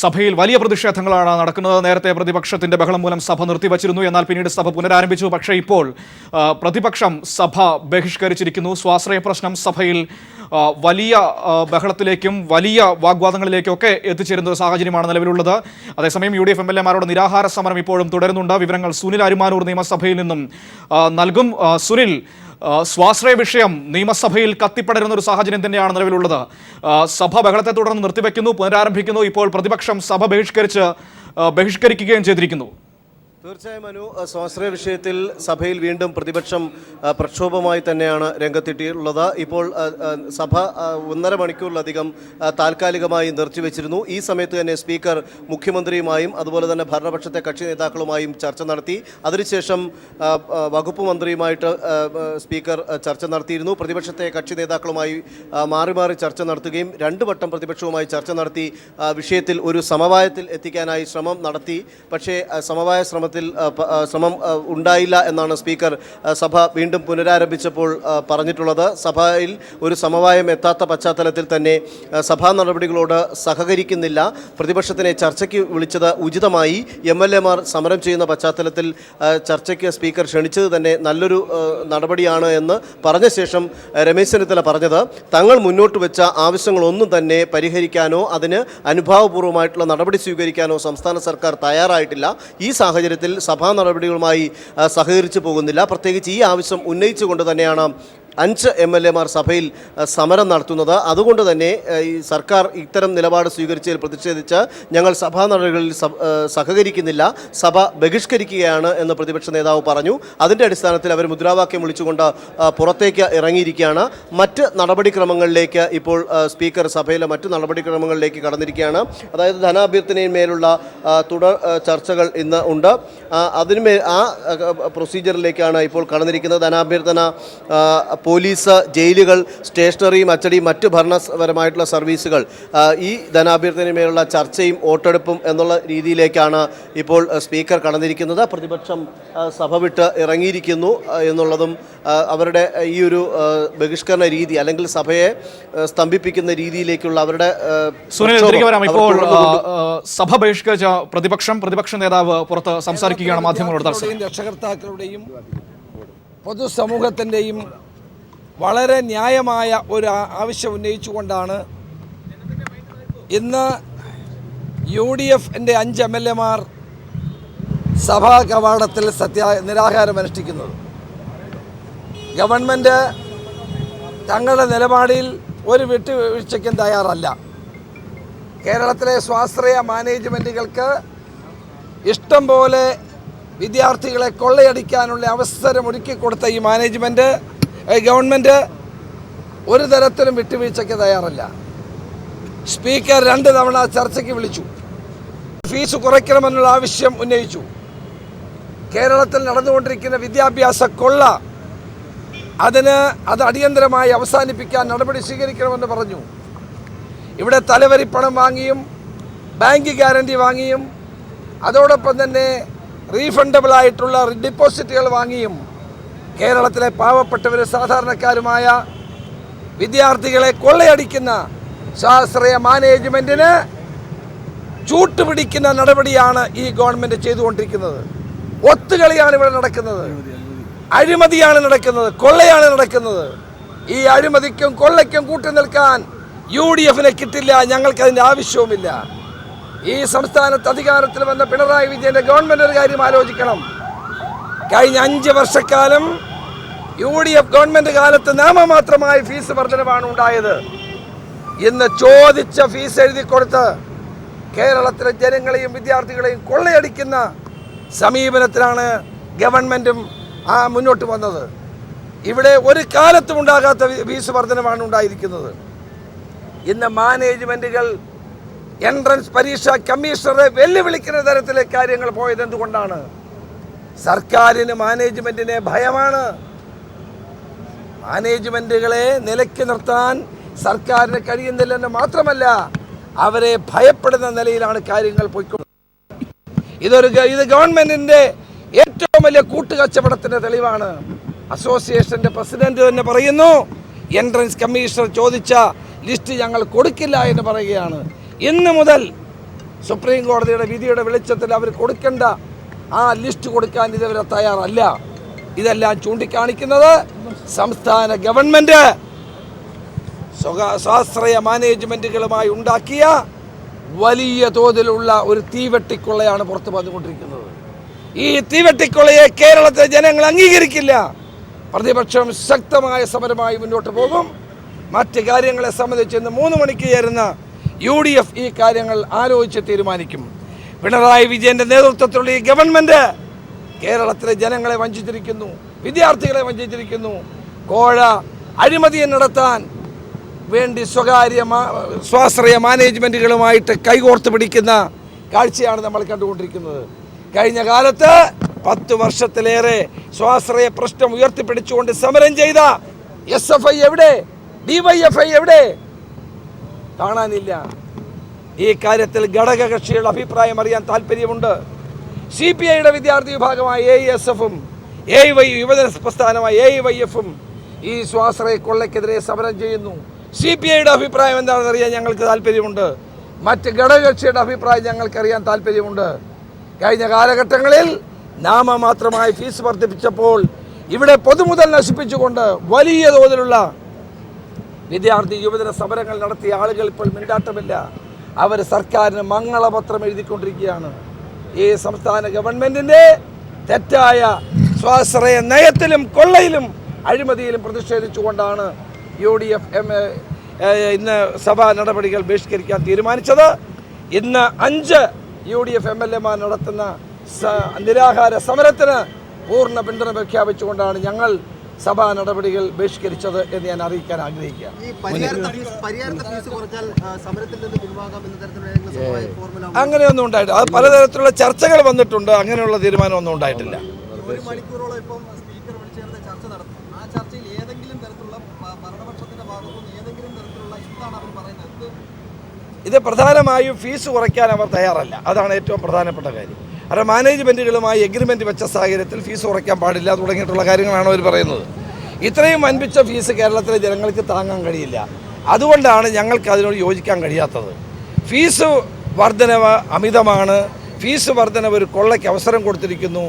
സഭയിൽ വലിയ പ്രതിഷേധങ്ങളാണ് നടക്കുന്നത്. നേരത്തെ പ്രതിപക്ഷത്തിന്റെ ബഹളം മൂലം സഭ നിർത്തിവച്ചിരുന്നു. എന്നാൽ പിന്നീട് സഭ പുനരാരംഭിച്ചു. പക്ഷേ ഇപ്പോൾ പ്രതിപക്ഷം സഭ ബഹിഷ്കരിച്ചിരിക്കുന്നു. സ്വാശ്രയ പ്രശ്നം സഭയിൽ വലിയ ബഹളത്തിലേക്കും വലിയ വാഗ്വാദങ്ങളിലേക്കും ഒക്കെ എത്തിച്ചേരുന്ന ഒരു സാഹചര്യമാണ് നിലവിലുള്ളത്. അതേസമയം UDF MLA-മാരുടെ നിരാഹാര സമരം ഇപ്പോഴും തുടരുന്നുണ്ട്. വിവരങ്ങൾ സുനിൽ അരുമാനൂർ നിയമസഭയിൽ നിന്നും നൽകും. സുനിൽ, സ്വാശ്രയ വിഷയം നിയമസഭയിൽ കത്തിപ്പടരുന്ന ഒരു സാഹചര്യം തന്നെയാണ് നിലവിലുള്ളത്. സഭ ബഹളത്തെ തുടർന്ന് നിർത്തിവെക്കുന്നു, പുനരാരംഭിക്കുന്നു. ഇപ്പോൾ പ്രതിപക്ഷം സഭ ബഹിഷ്കരിക്കുകയും ചെയ്തിരിക്കുന്നു. തീർച്ചയായും അനു, സ്വാശ്രയ വിഷയത്തിൽ സഭയിൽ വീണ്ടും പ്രതിപക്ഷം പ്രക്ഷോഭമായി തന്നെയാണ് രംഗത്തെത്തിയിട്ടുള്ളത്. ഇപ്പോൾ സഭ 1.5 മണിക്കൂറിലധികം താൽക്കാലികമായി നിർത്തിവെച്ചിരുന്നു. ഈ സമയത്ത് തന്നെ സ്പീക്കർ മുഖ്യമന്ത്രിയുമായും അതുപോലെ തന്നെ ഭരണപക്ഷത്തെ കക്ഷി നേതാക്കളുമായും ചർച്ച നടത്തി. അതിനുശേഷം വകുപ്പ് മന്ത്രിയുമായിട്ട് സ്പീക്കർ ചർച്ച നടത്തിയിരുന്നു. പ്രതിപക്ഷത്തെ കക്ഷി നേതാക്കളുമായി മാറി മാറി ചർച്ച നടത്തുകയും 2 വട്ടം പ്രതിപക്ഷവുമായി ചർച്ച നടത്തി വിഷയത്തിൽ ഒരു സമവായത്തിൽ എത്തിക്കാനായി ശ്രമം നടത്തി. പക്ഷേ സമവായ ശ്രമം ഉണ്ടായില്ല എന്നാണ് സ്പീക്കർ സഭ വീണ്ടും പുനരാരംഭിച്ചപ്പോൾ പറഞ്ഞിട്ടുള്ളത്. സഭയിൽ ഒരു സമവായം എത്താത്ത പശ്ചാത്തലത്തിൽ തന്നെ സഭാ നടപടികളോട് സഹകരിക്കുന്നില്ല. പ്രതിപക്ഷത്തിനെ ചർച്ചയ്ക്ക് വിളിച്ചത് ഉചിതമായി. MLA-മാർ സമരം ചെയ്യുന്ന പശ്ചാത്തലത്തിൽ ചർച്ചയ്ക്ക് സ്പീക്കർ ക്ഷണിച്ചത് തന്നെ നല്ലൊരു നടപടിയാണ് എന്ന് പറഞ്ഞ ശേഷം രമേശ് ചെന്നിത്തല പറഞ്ഞത്, തങ്ങൾ മുന്നോട്ട് വെച്ച ആവശ്യങ്ങളൊന്നും തന്നെ പരിഹരിക്കാനോ അതിന് അനുഭാവപൂർവ്വമായിട്ടുള്ള നടപടി സ്വീകരിക്കാനോ സംസ്ഥാന സർക്കാർ തയ്യാറായിട്ടില്ല. ഈ സാഹചര്യത്തിൽ സഭാ നടപടികളുമായി സഹകരിച്ചു പോകുന്നില്ല. പ്രത്യേകിച്ച് ഈ ആവശ്യം ഉന്നയിച്ചുകൊണ്ട് തന്നെയാണ് 5 MLA-മാർ സഭയിൽ സമരം നടത്തുന്നത്. അതുകൊണ്ട് തന്നെ ഈ സർക്കാർ ഇത്തരം നിലപാട് സ്വീകരിച്ചതിൽ പ്രതിഷേധിച്ച് ഞങ്ങൾ സഭാ നടപടികളിൽ സഹകരിക്കുന്നില്ല, സഭ ബഹിഷ്കരിക്കുകയാണ് എന്ന് പ്രതിപക്ഷ നേതാവ് പറഞ്ഞു. അതിൻ്റെ അടിസ്ഥാനത്തിൽ അവർ മുദ്രാവാക്യം വിളിച്ചുകൊണ്ട് പുറത്തേക്ക് ഇറങ്ങിയിരിക്കുകയാണ്. മറ്റ് നടപടിക്രമങ്ങളിലേക്ക് ഇപ്പോൾ സ്പീക്കർ സഭയിലെ മറ്റ് നടപടിക്രമങ്ങളിലേക്ക് കടന്നിരിക്കുകയാണ്. അതായത് ധനാഭ്യർത്ഥനയിന്മേലുള്ള തുടർ ചർച്ചകൾ ഇന്ന് ഉണ്ട്. ആ പ്രൊസീജിയറിലേക്കാണ് ഇപ്പോൾ കടന്നിരിക്കുന്നത്. ധനാഭ്യർത്ഥന, പോലീസ്, ജയിലുകൾ, സ്റ്റേഷനറിയും അച്ചടിയും മറ്റ് ഭരണപരമായിട്ടുള്ള സർവീസുകൾ, ഈ ധനാഭ്യർത്ഥനയുമേലുള്ള ചർച്ചയും വോട്ടെടുപ്പും എന്നുള്ള രീതിയിലേക്കാണ് ഇപ്പോൾ സ്പീക്കർ കടന്നിരിക്കുന്നത്. പ്രതിപക്ഷം സഭ വിട്ട് ഇറങ്ങിയിരിക്കുന്നു എന്നുള്ളതും അവരുടെ ഈ ഒരു ബഹിഷ്കരണ രീതി അല്ലെങ്കിൽ സഭയെ സ്തംഭിപ്പിക്കുന്ന രീതിയിലേക്കുള്ള അവരുടെ ഇപ്പോൾ സഭ ബഹിഷ്കരിച്ച പ്രതിപക്ഷ നേതാവ് പുറത്ത് സംസാരിക്കുകയാണ് മാധ്യമങ്ങളോട്. രക്ഷകർത്താക്കളുടെയും പൊതുസമൂഹത്തിൻ്റെയും വളരെ ന്യായമായ ഒരു ആവശ്യം ഉന്നയിച്ചുകൊണ്ടാണ് ഇന്ന് UDF-ന്റെ 5 MLA-മാർ സഭാ കവാടത്തിൽ നിരാഹാരം അനുഷ്ഠിക്കുന്നത്. ഗവൺമെൻറ് തങ്ങളുടെ നിലപാടിൽ ഒരു വിട്ടുവീഴ്ചയ്ക്കും തയ്യാറല്ല. കേരളത്തിലെ സ്വാശ്രയ മാനേജ്മെൻറ്റുകൾക്ക് ഇഷ്ടം പോലെ വിദ്യാർത്ഥികളെ കൊള്ളയടിക്കാനുള്ള അവസരം ഒരുക്കിക്കൊടുത്ത ഈ ഗവൺമെൻറ് ഒരു തരത്തിലും വിട്ടുവീഴ്ചയ്ക്ക് തയ്യാറല്ല. സ്പീക്കർ 2 തവണ ചർച്ചയ്ക്ക് വിളിച്ചു. ഫീസ് കുറയ്ക്കണമെന്നുള്ള ആവശ്യം ഉന്നയിച്ചു. കേരളത്തിൽ നടന്നുകൊണ്ടിരിക്കുന്ന വിദ്യാഭ്യാസ കൊള്ള അത് അടിയന്തരമായി അവസാനിപ്പിക്കാൻ നടപടി സ്വീകരിക്കണമെന്ന് പറഞ്ഞു. ഇവിടെ തലവരിപ്പണം വാങ്ങിയും ബാങ്ക് ഗ്യാരണ്ടി വാങ്ങിയും അതോടൊപ്പം തന്നെ റീഫണ്ടബിളായിട്ടുള്ള ഡിപ്പോസിറ്റുകൾ വാങ്ങിയും കേരളത്തിലെ പാവപ്പെട്ടവരും സാധാരണക്കാരുമായ വിദ്യാർത്ഥികളെ കൊള്ളയടിക്കുന്ന സ്വാശ്രയ മാനേജ്മെൻറ്റിന് ചൂട്ടുപിടിക്കുന്ന നടപടിയാണ് ഈ ഗവൺമെൻറ് ചെയ്തുകൊണ്ടിരിക്കുന്നത്. ഒത്തുകളിയാണ് ഇവിടെ നടക്കുന്നത്, അഴിമതിയാണ് നടക്കുന്നത്, കൊള്ളയാണ് നടക്കുന്നത്. ഈ അഴിമതിക്കും കൊള്ളയ്ക്കും കൂട്ടുനിൽക്കാൻ UDF-ന് കിട്ടില്ല. ഞങ്ങൾക്കതിൻ്റെ ആവശ്യവുമില്ല. ഈ സംസ്ഥാനത്ത് അധികാരത്തിൽ വന്ന പിണറായി വിജയൻ്റെ ഗവൺമെൻറ് ഒരു കാര്യം ആലോചിക്കണം. കഴിഞ്ഞ 5 വർഷക്കാലം UDF ഗവൺമെൻറ് കാലത്ത് നാമമാത്രമായ ഫീസ് വർധനവാണ് ഉണ്ടായത്. ഇന്ന് ചോദിച്ച ഫീസ് എഴുതി കൊടുത്ത് കേരളത്തിലെ ജനങ്ങളെയും വിദ്യാർത്ഥികളെയും കൊള്ളയടിക്കുന്ന സമീപനത്തിലാണ് ഗവൺമെൻറ്റും മുന്നോട്ട് വന്നത്. ഇവിടെ ഒരു കാലത്തും ഉണ്ടാകാത്ത ഫീസ് വർധനവാണ് ഉണ്ടായിരിക്കുന്നത്. ഇന്ന് മാനേജ്മെൻറ്റുകൾ എൻട്രൻസ് പരീക്ഷാ കമ്മീഷണറെ വെല്ലുവിളിക്കുന്ന തരത്തിലെ കാര്യങ്ങൾ പോയത് എന്തുകൊണ്ടാണ്? സർക്കാരിന് മാനേജ്മെൻറ്റിനെ ഭയമാണ്. മാനേജ്മെൻറ്റുകളെ നിലയ്ക്ക് നിർത്താൻ സർക്കാരിന് കഴിയുന്നില്ലെന്ന് മാത്രമല്ല, അവരെ ഭയപ്പെടുന്ന നിലയിലാണ് കാര്യങ്ങൾ പോയിക്കൊണ്ടിരിക്കുന്നത്. ഇത് ഗവൺമെൻറ്റിൻ്റെ ഏറ്റവും വലിയ കൂട്ടുകച്ചവടത്തിൻ്റെ തെളിവാണ്. അസോസിയേഷൻ്റെ പ്രസിഡന്റ് തന്നെ പറയുന്നു, എൻട്രൻസ് കമ്മീഷണർ ചോദിച്ച ലിസ്റ്റ് ഞങ്ങൾ കൊടുക്കില്ല എന്ന് പറയുകയാണ്. ഇന്ന് മുതൽ സുപ്രീം കോടതിയുടെ വിധിയുടെ വെളിച്ചത്തിൽ അവർ കൊടുക്കേണ്ട ആ ലിസ്റ്റ് കൊടുക്കാൻ ഇതുവരെ തയ്യാറല്ല. ഇതെല്ലാം ചൂണ്ടിക്കാണിക്കുന്നത് സംസ്ഥാന ഗവൺമെൻറ് സ്വാശ്രയ മാനേജ്മെൻറ്റുകളുമായി ഉണ്ടാക്കിയ വലിയ തോതിലുള്ള ഒരു തീവെട്ടിക്കൊള്ളയാണ് പുറത്തു വന്നുകൊണ്ടിരിക്കുന്നത്. ഈ തീവെട്ടിക്കൊള്ളയെ കേരളത്തിലെ ജനങ്ങൾ അംഗീകരിക്കില്ല. പ്രതിപക്ഷം ശക്തമായ സമരമായി മുന്നോട്ട് പോകും. മറ്റ് കാര്യങ്ങളെ സംബന്ധിച്ച് ഇന്ന് 3 മണിക്ക് ചേരുന്ന UDF ഈ കാര്യങ്ങൾ ആലോചിച്ച് തീരുമാനിക്കും. പിണറായി വിജയൻ്റെ നേതൃത്വത്തിലുള്ള ഈ ഗവൺമെൻറ് കേരളത്തിലെ ജനങ്ങളെ വഞ്ചിച്ചിരിക്കുന്നു, വിദ്യാർത്ഥികളെ വഞ്ചിച്ചിരിക്കുന്നു. കോഴ അഴിമതിയെ നടത്താൻ വേണ്ടി സ്വാശ്രയ മാനേജ്മെൻറ്റുകളുമായിട്ട് കൈകോർത്ത് പിടിക്കുന്ന കാഴ്ചയാണ് നമ്മൾ കണ്ടുകൊണ്ടിരിക്കുന്നത്. കഴിഞ്ഞ കാലത്ത് 10 വർഷത്തിലേറെ സ്വാശ്രയ പ്രശ്നം ഉയർത്തിപ്പിടിച്ചുകൊണ്ട് സമരം ചെയ്ത SFI എവിടെ? DYFI എവിടെ? കാണാനില്ല. ഈ കാര്യത്തിൽ ഘടകകക്ഷികളുടെ അഭിപ്രായം അറിയാൻ താല്പര്യമുണ്ട്. CPIയുടെ വിദ്യാർത്ഥി വിഭാഗമായ AISF-ഉം യുവജന പ്രസ്ഥാനമായ AIYF-ഉം ഈ സ്വാശ്രയ കൊള്ളയ്ക്കെതിരെ സമരം ചെയ്യുന്നു. CPIയുടെ അഭിപ്രായം എന്താണെന്ന് അറിയാൻ ഞങ്ങൾക്ക് താല്പര്യമുണ്ട്. മറ്റ് ഘടകകക്ഷിയുടെ അഭിപ്രായം ഞങ്ങൾക്കറിയാൻ താല്പര്യമുണ്ട്. കഴിഞ്ഞ കാലഘട്ടങ്ങളിൽ നാമമാത്രമായി ഫീസ് വർദ്ധിപ്പിച്ചപ്പോൾ ഇവിടെ പൊതുമുതൽ നശിപ്പിച്ചുകൊണ്ട് വലിയ തോതിലുള്ള വിദ്യാർത്ഥി യുവജന സമരങ്ങൾ നടത്തിയ ആളുകൾ ഇപ്പോൾ മിണ്ടാട്ടമില്ല. അവർ സർക്കാരിന് മംഗളപത്രം എഴുതിക്കൊണ്ടിരിക്കുകയാണ്. ഈ സംസ്ഥാന ഗവൺമെൻറ്റിൻ്റെ തെറ്റായ സ്വാശ്രയ നയത്തിലും കൊള്ളയിലും അഴിമതിയിലും പ്രതിഷേധിച്ചുകൊണ്ടാണ് UDF ഇന്ന് സഭാ നടപടികൾ ബഹിഷ്കരിക്കാൻ തീരുമാനിച്ചത്. ഇന്ന് 5 UDF MLA-മാർ നടത്തുന്ന നിരാഹാര സമരത്തിന് പൂർണ്ണ പിന്തുണ പ്രഖ്യാപിച്ചുകൊണ്ടാണ് ഞങ്ങൾ സഭാ നടപടികൾ ബഹിഷ്കരിച്ചത് എന്ന് ഞാൻ അറിയിക്കാൻ ആഗ്രഹിക്കുക. അങ്ങനെയൊന്നും ഉണ്ടായിട്ടില്ല. അത് പലതരത്തിലുള്ള ചർച്ചകൾ വന്നിട്ടുണ്ട്. അങ്ങനെയുള്ള തീരുമാനമൊന്നും ഉണ്ടായിട്ടില്ല. ഇത് പ്രധാനമായും ഫീസ് കുറയ്ക്കാൻ അവർ തയ്യാറല്ല. അതാണ് ഏറ്റവും പ്രധാനപ്പെട്ട കാര്യം. അവരുടെ മാനേജ്മെൻറ്റുകളുമായി എഗ്രിമെൻറ്റ് വെച്ച സാഹചര്യത്തിൽ ഫീസ് കുറയ്ക്കാൻ പാടില്ല തുടങ്ങിയിട്ടുള്ള കാര്യങ്ങളാണ് അവർ പറയുന്നത്. ഇത്രയും വൻപിച്ച ഫീസ് കേരളത്തിലെ ജനങ്ങൾക്ക് താങ്ങാൻ കഴിയില്ല. അതുകൊണ്ടാണ് ഞങ്ങൾക്ക് അതിനോട് യോജിക്കാൻ കഴിയാത്തത്. ഫീസ് വർധനവ് അമിതമാണ്. ഫീസ് വർധനവ് ഒരു കൊള്ളയ്ക്ക് അവസരം കൊടുത്തിരിക്കുന്നു.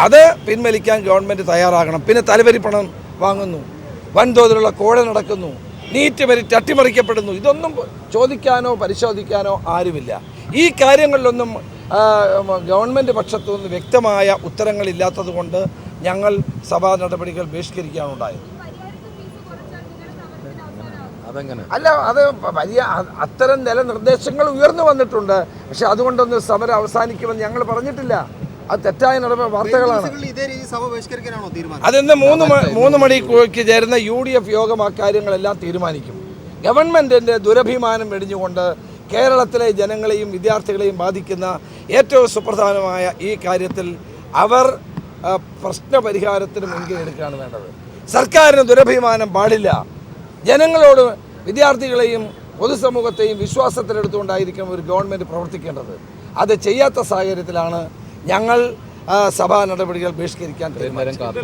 അത് പിൻവലിക്കാൻ ഗവൺമെൻറ് തയ്യാറാകണം. പിന്നെ തലവരി പണം വാങ്ങുന്നു, വൻതോതിലുള്ള കോഴ നടക്കുന്നു, നീറ്റ് മെറിറ്റ് അട്ടിമറിക്കപ്പെടുന്നു. ഇതൊന്നും ചോദിക്കാനോ പരിശോധിക്കാനോ ആരുമില്ല. ഈ കാര്യങ്ങളിലൊന്നും ഗവൺമെൻറ് പക്ഷത്തുനിന്ന് വ്യക്തമായ ഉത്തരങ്ങളില്ലാത്തത് കൊണ്ട് ഞങ്ങൾ സഭാ നടപടികൾ ബഹിഷ്കരിക്കാനുണ്ടായത്. അല്ല, അത് വലിയ അത്തരം നിർദ്ദേശങ്ങൾ ഉയർന്നു വന്നിട്ടുണ്ട്. പക്ഷെ അതുകൊണ്ടൊന്നും സമരം അവസാനിക്കുമെന്ന് ഞങ്ങൾ പറഞ്ഞിട്ടില്ല. അത് തെറ്റായ വാർത്തകളാണ്. അതിന്ന് 3 മണിക്ക് ചേരുന്ന UDF യോഗം ആ കാര്യങ്ങളെല്ലാം തീരുമാനിക്കും. ഗവൺമെൻറ്റിൻ്റെ ദുരഭിമാനം വെടിഞ്ഞുകൊണ്ട് കേരളത്തിലെ ജനങ്ങളെയും വിദ്യാർത്ഥികളെയും ബാധിക്കുന്ന ഏറ്റവും സുപ്രധാനമായ ഈ കാര്യത്തിൽ അവർ പ്രശ്നപരിഹാരത്തിന് മുൻകൈ എടുക്കുകയാണ് വേണ്ടത്. സർക്കാരിന് ദുരഭിമാനം പാടില്ല. ജനങ്ങളോട്, വിദ്യാർത്ഥികളെയും പൊതുസമൂഹത്തെയും വിശ്വാസത്തിലെടുത്തുകൊണ്ടായിരിക്കും ഒരു ഗവൺമെൻറ് പ്രവർത്തിക്കേണ്ടത്. അത് ചെയ്യാത്ത സാഹചര്യത്തിലാണ് ഞങ്ങൾ സഭാ നടപടികൾ ബഹിഷ്കരിക്കാൻ തീരുമാനിച്ചത്.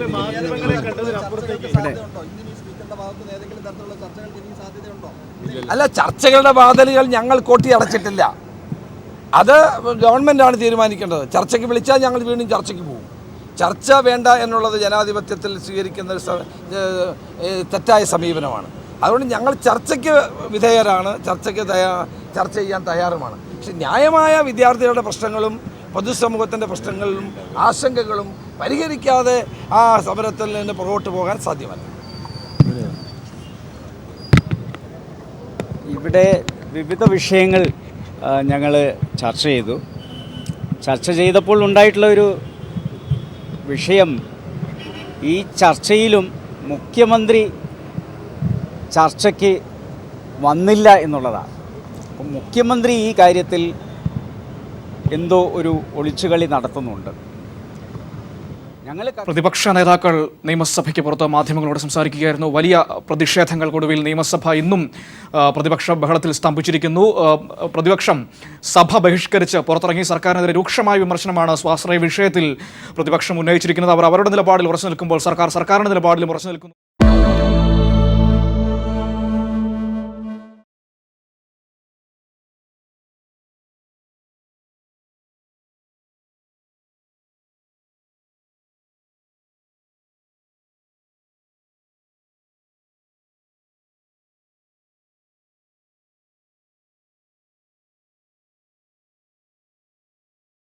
അല്ല, ചർച്ചകളുടെ വാതിലുകൾ ഞങ്ങൾ കൊട്ടി അടച്ചിട്ടില്ല. അത് ഗവൺമെൻറ്റാണ് തീരുമാനിക്കേണ്ടത്. ചർച്ചയ്ക്ക് വിളിച്ചാൽ ഞങ്ങൾ വീണ്ടും ചർച്ചയ്ക്ക് പോകും. ചർച്ച വേണ്ട എന്നുള്ളത് ജനാധിപത്യത്തിൽ സ്വീകരിക്കുന്ന തെറ്റായ സമീപനമാണ്. അതുകൊണ്ട് ഞങ്ങൾ ചർച്ചയ്ക്ക് വിധേയരാണ്, ചർച്ച ചെയ്യാൻ തയ്യാറുമാണ്. പക്ഷെ ന്യായമായ വിദ്യാർത്ഥികളുടെ പ്രശ്നങ്ങളും പൊതുസമൂഹത്തിൻ്റെ പ്രശ്നങ്ങളും ആശങ്കകളും പരിഹരിക്കാതെ ആ സമരത്തിൽ നിന്ന് പുറകോട്ട് പോകാൻ സാധ്യമല്ല. ഇവിടെ വിവിധ വിഷയങ്ങൾ ഞങ്ങൾ ചർച്ച ചെയ്തു. ചർച്ച ചെയ്തപ്പോൾ ഉണ്ടായിട്ടുള്ള ഒരു വിഷയം, ഈ ചർച്ചയിലും മുഖ്യമന്ത്രി ചർച്ചയ്ക്ക് വന്നില്ല എന്നുള്ളതാണ്. അപ്പം മുഖ്യമന്ത്രി ഈ കാര്യത്തിൽ എന്തോ ഒരു ഒളിച്ചുകളി നടത്തുന്നുണ്ട്. പ്രതിപക്ഷ നേതാക്കൾ നിയമസഭയ്ക്ക് പുറത്ത് മാധ്യമങ്ങളോട് സംസാരിക്കുകയായിരുന്നു. വലിയ പ്രതിഷേധങ്ങൾക്കൊടുവിൽ നിയമസഭ ഇന്നും പ്രതിപക്ഷ ബഹളത്തിൽ സ്തംഭിച്ചിരിക്കുന്നു. പ്രതിപക്ഷം സഭ ബഹിഷ്കരിച്ച് പുറത്തിറങ്ങി. സർക്കാരിനെതിരെ രൂക്ഷമായ വിമർശനമാണ് സ്വാശ്രയ വിഷയത്തിൽ പ്രതിപക്ഷം ഉന്നയിച്ചിരിക്കുന്നത്. അവർ അവരുടെ നിലപാടിൽ ഉറച്ചു നിൽക്കുമ്പോൾ സർക്കാരിന്റെ നിലപാടിലും ഉറച്ചു നിൽക്കുന്നു.